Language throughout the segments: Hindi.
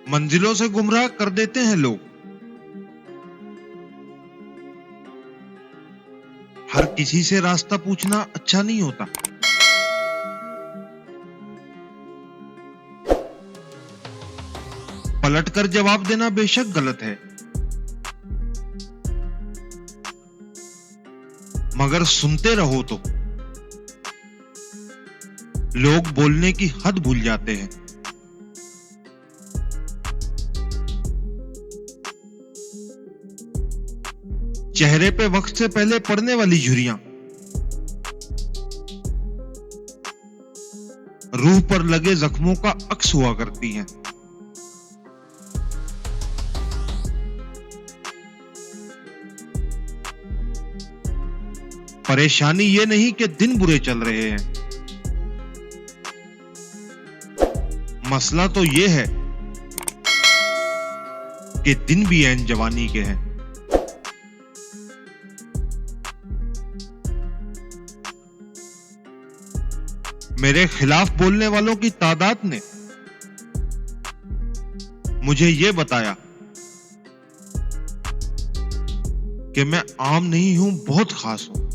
मंजिलों से गुमराह कर देते हैं लोग। हर किसी से रास्ता पूछना अच्छा नहीं होता। पलटकर जवाब देना बेशक गलत है, मगर सुनते रहो तो लोग बोलने की हद भूल जाते हैं। चेहरे पे वक्त से पहले पड़ने वाली झुर्रियां रूह पर लगे जख्मों का अक्स हुआ करती हैं। परेशानी ये नहीं कि दिन बुरे चल रहे हैं, मसला तो ये है कि दिन भी ऐन जवानी के हैं। मेरे खिलाफ बोलने वालों की तादाद ने मुझे ये बताया कि मैं आम नहीं हूं, बहुत खास हूं।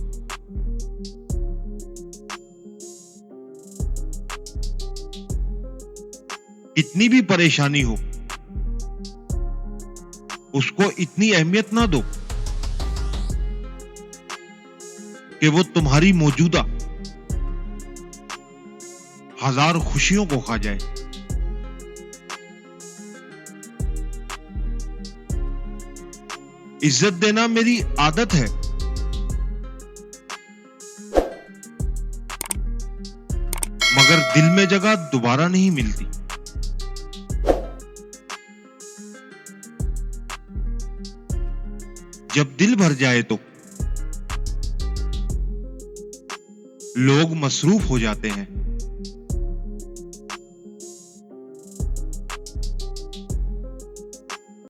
कितनी भी परेशानी हो, उसको इतनी अहमियत ना दो कि वो तुम्हारी मौजूदा हजार खुशियों को खा जाए। इज्जत देना मेरी आदत है, मगर दिल में जगह दोबारा नहीं मिलती। जब दिल भर जाए तो लोग मसरूफ हो जाते हैं।